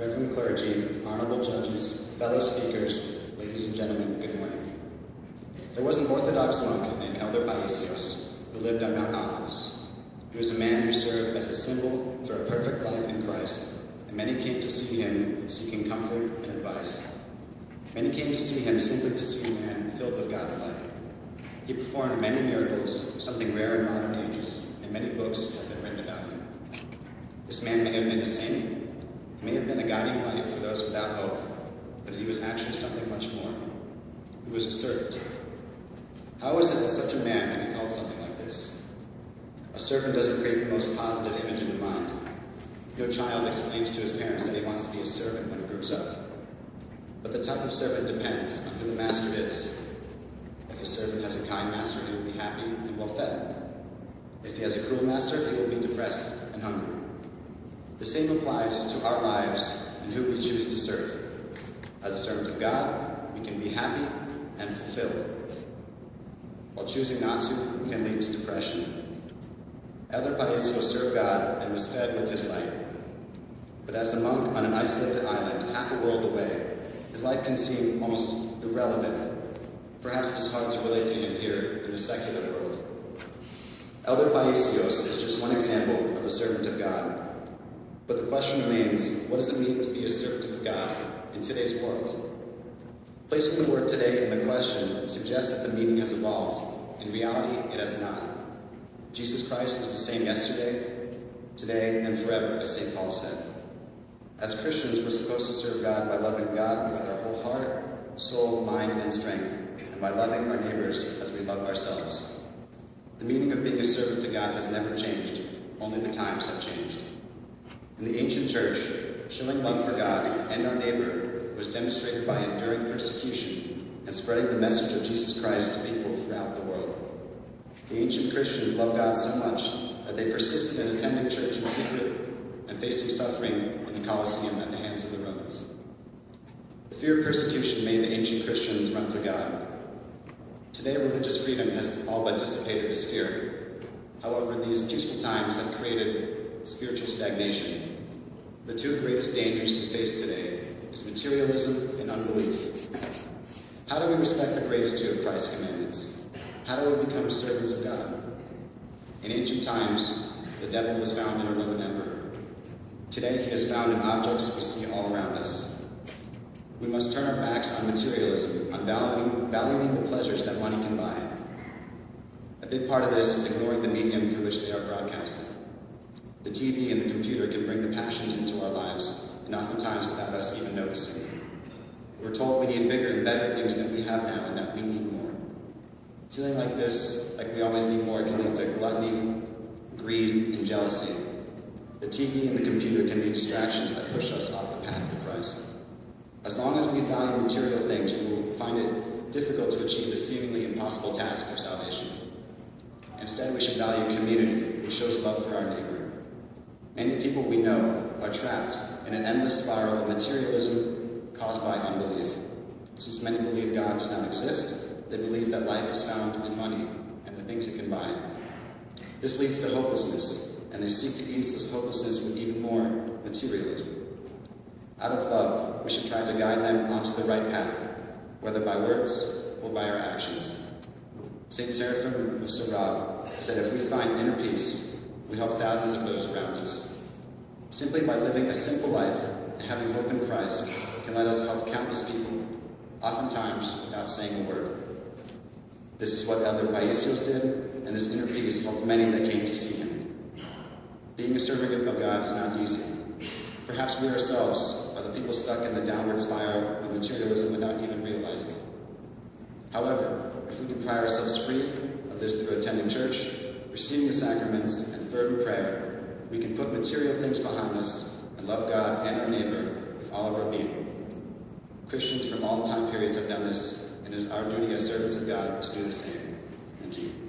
Reverend clergy, honorable judges, fellow speakers, ladies and gentlemen, good morning. There was an Orthodox monk named Elder Paisios who lived on Mount Athos. He was a man who served as a symbol for a perfect life in Christ, and many came to see him seeking comfort and advice. Many came to see him simply to see a man filled with God's light. He performed many miracles, something rare in modern ages, and many books have been written about him. This man may have been a saint. He may have been a guiding light for those without hope, but he was actually something much more. He was a servant. How is it that such a man can be called something like this? A servant doesn't create the most positive image in the mind. No child exclaims to his parents that he wants to be a servant when he grows up. But the type of servant depends on who the master is. If a servant has a kind master, he will be happy and well-fed. If he has a cruel master, he will be depressed and hungry. The same applies to our lives and who we choose to serve. As a servant of God, we can be happy and fulfilled, while choosing not to can lead to depression. Elder Paisios served God and was fed with his light. But as a monk on an isolated island, half a world away, his life can seem almost irrelevant. Perhaps it is hard to relate to him here in the secular world. Elder Paisios is just one example of a servant of God. But the question remains, what does it mean to be a servant of God in today's world? Placing the word today in the question suggests that the meaning has evolved. In reality, it has not. Jesus Christ is the same yesterday, today, and forever, as St. Paul said. As Christians, we're supposed to serve God by loving God with our whole heart, soul, mind, and strength, and by loving our neighbors as we love ourselves. The meaning of being a servant to God has never changed, only the times have changed. In the ancient church, showing love for God and our neighbor was demonstrated by enduring persecution and spreading the message of Jesus Christ to people throughout the world. The ancient Christians loved God so much that they persisted in attending church in secret and facing suffering in the Colosseum at the hands of the Romans. The fear of persecution made the ancient Christians run to God. Today, religious freedom has all but dissipated this fear. However, these peaceful times have created spiritual stagnation. The two greatest dangers we face today is materialism and unbelief. How do we respect the greatest two of Christ's commandments? How do we become servants of God? In ancient times, the devil was found in a Roman emperor. Today, he is found in objects we see all around us. We must turn our backs on materialism, on valuing the pleasures that money can buy. A big part of this is ignoring the medium through which they are broadcasted. The TV and the computer can bring the passions into our lives, and oftentimes without us even noticing. We're told we need bigger and better things than we have now, and that we need more. Feeling like this, like we always need more, can lead to gluttony, greed, and jealousy. The TV and the computer can be distractions that push us off the path to Christ. As long as we value material things, we will find it difficult to achieve the seemingly impossible task of salvation. Instead, we should value community, which shows love for our neighbor. Many people we know are trapped in an endless spiral of materialism caused by unbelief. Since many believe God does not exist, they believe that life is found in money and the things it can buy. This leads to hopelessness, and they seek to ease this hopelessness with even more materialism. Out of love, we should try to guide them onto the right path, whether by words or by our actions. St. Seraphim of Sarov said, if we find inner peace, we help thousands of those around us. Simply by living a simple life and having hope in Christ can let us help countless people, oftentimes without saying a word. This is what Elder Paisios did, and this inner peace helped many that came to see him. Being a servant of God is not easy. Perhaps we ourselves are the people stuck in the downward spiral of materialism without even realizing it. However, if we can pry ourselves free of this through attending church, receiving the sacraments, and fervent prayer, we can put material things behind us and love God and our neighbor with all of our being. Christians from all time periods have done this, and it is our duty as servants of God to do the same. Thank you.